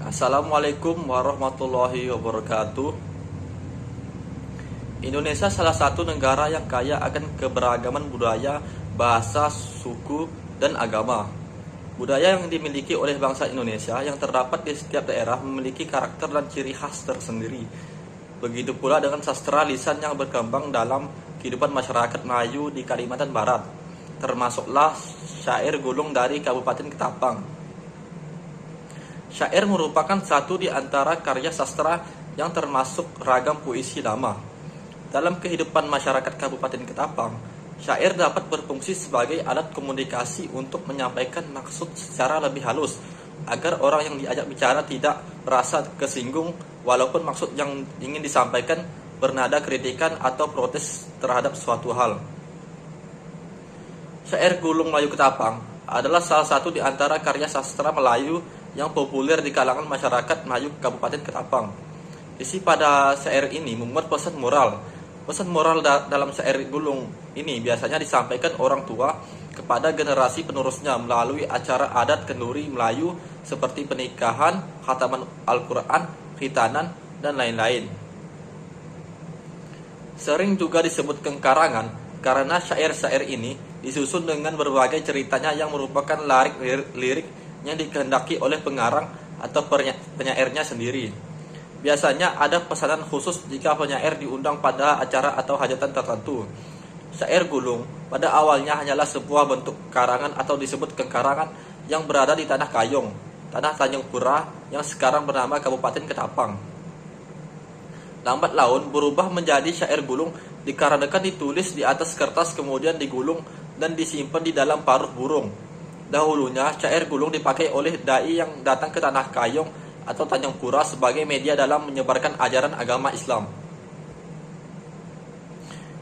Assalamualaikum warahmatullahi wabarakatuh. Indonesia salah satu negara yang kaya akan keberagaman budaya, bahasa, suku, dan agama. Budaya yang dimiliki oleh bangsa Indonesia yang terdapat di setiap daerah memiliki karakter dan ciri khas tersendiri. Begitu pula dengan sastra lisan yang berkembang dalam kehidupan masyarakat Melayu di Kalimantan Barat, termasuklah syair gulung dari Kabupaten Ketapang. Syair merupakan satu di antara karya sastra yang termasuk ragam puisi lama. Dalam kehidupan masyarakat Kabupaten Ketapang, syair dapat berfungsi sebagai alat komunikasi untuk menyampaikan maksud secara lebih halus, agar orang yang diajak bicara tidak merasa kesinggung walaupun maksud yang ingin disampaikan bernada kritikan atau protes terhadap suatu hal. Syair gulung Melayu Ketapang adalah salah satu di antara karya sastra Melayu yang populer di kalangan masyarakat Melayu Kabupaten Ketapang. Isi pada syair ini memuat pesan moral. Pesan moral dalam syair gulung ini biasanya disampaikan orang tua kepada generasi penerusnya melalui acara adat kenduri Melayu seperti pernikahan, khataman Al-Quran, khitanan, dan lain-lain. Sering juga disebut kengkarangan karena syair-syair ini disusun dengan berbagai ceritanya yang merupakan lirik yang dikehendaki oleh pengarang atau penyairnya sendiri. Biasanya ada pesanan khusus jika penyair diundang pada acara atau hajatan tertentu. Syair gulung pada awalnya hanyalah sebuah bentuk karangan atau disebut kengkarangan yang berada di Tanah Kayong, Tanah Tanjung Pura yang sekarang bernama Kabupaten Ketapang. Lambat laun berubah menjadi syair gulung dikarenakan ditulis di atas kertas kemudian digulung dan disimpan di dalam paruh burung. Dahulunya, syair gulung dipakai oleh dai yang datang ke Tanah Kayong atau Tanjung Pura sebagai media dalam menyebarkan ajaran agama Islam.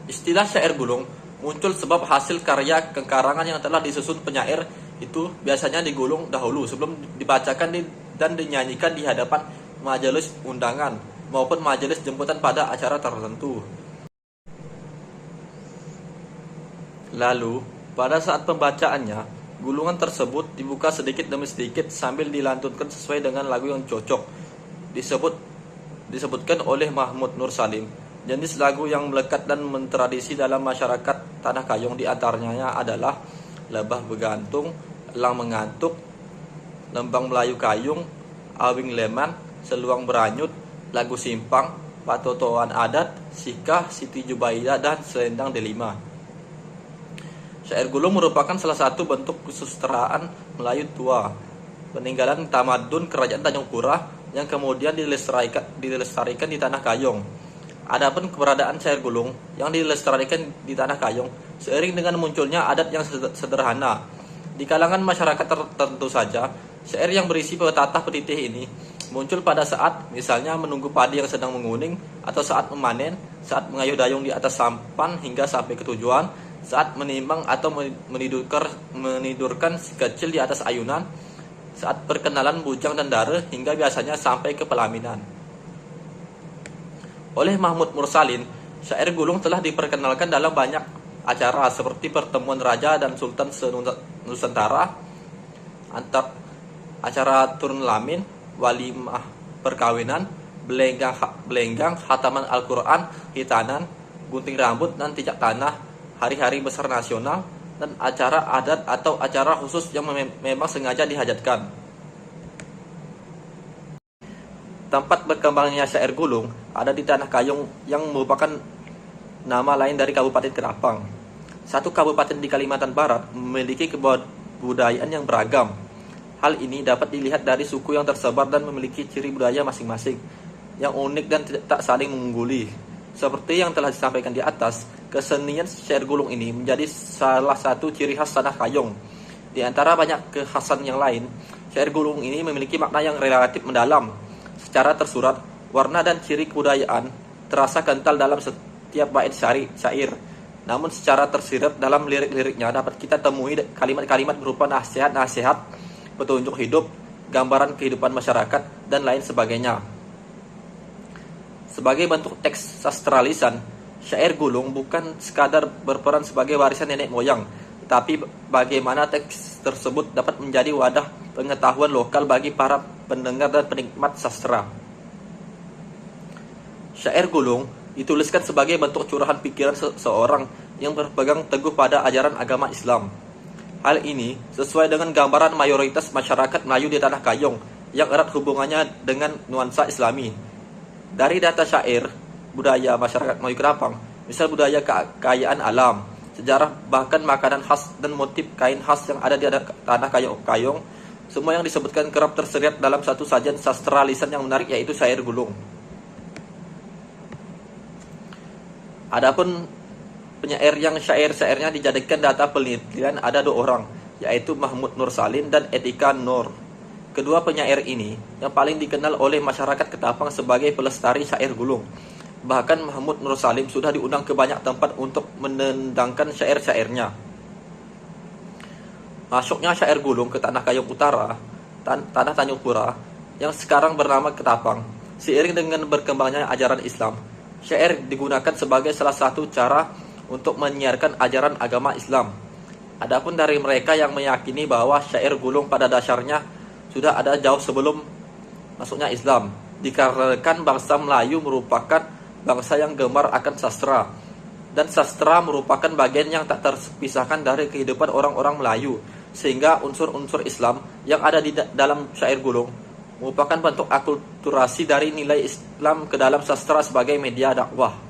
Istilah syair gulung muncul sebab hasil karya kengkarangan yang telah disusun penyair itu biasanya digulung dahulu sebelum dibacakan dan dinyanyikan di hadapan majelis undangan maupun majelis jemputan pada acara tertentu. Lalu, pada saat pembacaannya, gulungan tersebut dibuka sedikit demi sedikit sambil dilantunkan sesuai dengan lagu yang cocok. Disebutkan oleh Mahmud Nur Salim. Jenis lagu yang melekat dan mentradisi dalam masyarakat Tanah Kayong di antaranya adalah Lebah Begantung, Elang Mengantuk, Lembang Melayu Kayung, Awing Leman, Seluang Beranyut, Lagu Simpang, Patotoan Adat, Sikah, Siti Jubaidah, dan Selendang Delima. Syair gulung merupakan salah satu bentuk kesusastraan Melayu tua, peninggalan tamadun Kerajaan Tanjung Pura yang kemudian dilestarikan di Tanah Kayong. Adapun keberadaan syair gulung yang dilestarikan di Tanah Kayong seiring dengan munculnya adat yang sederhana. Di kalangan masyarakat tertentu saja, syair yang berisi petatah petitih ini muncul pada saat misalnya menunggu padi yang sedang menguning, atau saat memanen, saat mengayuh dayung di atas sampan hingga sampai ke tujuan, saat menimbang atau menidurkan si kecil di atas ayunan, saat perkenalan bujang dan dara, hingga biasanya sampai ke pelaminan. Oleh Mahmud Mursalin, syair gulung telah diperkenalkan dalam banyak acara seperti pertemuan Raja dan Sultan se-Nusantara, acara turun lamin, walimah perkawinan, belenggang, khataman Al-Quran, khitanan, gunting rambut dan cicak tanah, hari-hari besar nasional, dan acara adat atau acara khusus yang memang sengaja dihajatkan. Tempat berkembangnya syair gulung ada di Tanah Kayong yang merupakan nama lain dari Kabupaten Ketapang. Satu kabupaten di Kalimantan Barat memiliki kebudayaan yang beragam. Hal ini dapat dilihat dari suku yang tersebar dan memiliki ciri budaya masing-masing yang unik dan tak saling mengungguli. Seperti yang telah disampaikan di atas, kesenian syair gulung ini menjadi salah satu ciri khas Tanah Kayong. Di antara banyak kekhasan yang lain, syair gulung ini memiliki makna yang relatif mendalam. Secara tersurat, warna dan ciri kebudayaan terasa kental dalam setiap bait syair. Namun secara tersirat dalam lirik-liriknya dapat kita temui kalimat-kalimat berupa nasihat-nasihat, petunjuk hidup, gambaran kehidupan masyarakat, dan lain sebagainya. Sebagai bentuk teks sastra lisan, syair gulung bukan sekadar berperan sebagai warisan nenek moyang, tapi bagaimana teks tersebut dapat menjadi wadah pengetahuan lokal bagi para pendengar dan penikmat sastra. Syair gulung dituliskan sebagai bentuk curahan pikiran seseorang yang berpegang teguh pada ajaran agama Islam. Hal ini sesuai dengan gambaran mayoritas masyarakat Melayu di Tanah Kayong yang erat hubungannya dengan nuansa Islami. Dari data syair, budaya masyarakat Melayu Ketapang, misal budaya kekayaan alam, sejarah, bahkan makanan khas dan motif kain khas yang ada di Tanah Kayong, semua yang disebutkan kerap terseret dalam satu sajian sastra lisan yang menarik, yaitu syair gulung. Adapun penyair yang syair-syairnya dijadikan data penelitian ada 2 orang, yaitu Mahmud Nur Salim dan Etika Nur. Kedua penyair ini yang paling dikenal oleh masyarakat Ketapang sebagai pelestari syair gulung. Bahkan Mahmud Nur Salim sudah diundang ke banyak tempat untuk menendangkan syair-syairnya. Masuknya syair gulung ke Tanah Kayong Utara, Tanah Tanjung Pura, yang sekarang bernama Ketapang, seiring dengan berkembangnya ajaran Islam. Syair digunakan sebagai salah satu cara untuk menyiarkan ajaran agama Islam. Adapun dari mereka yang meyakini bahwa syair gulung pada dasarnya sudah ada jauh sebelum masuknya Islam, dikarenakan bangsa Melayu merupakan bangsa yang gemar akan sastra, dan sastra merupakan bagian yang tak terpisahkan dari kehidupan orang-orang Melayu, sehingga unsur-unsur Islam yang ada di dalam syair gulung merupakan bentuk akulturasi dari nilai Islam ke dalam sastra sebagai media dakwah.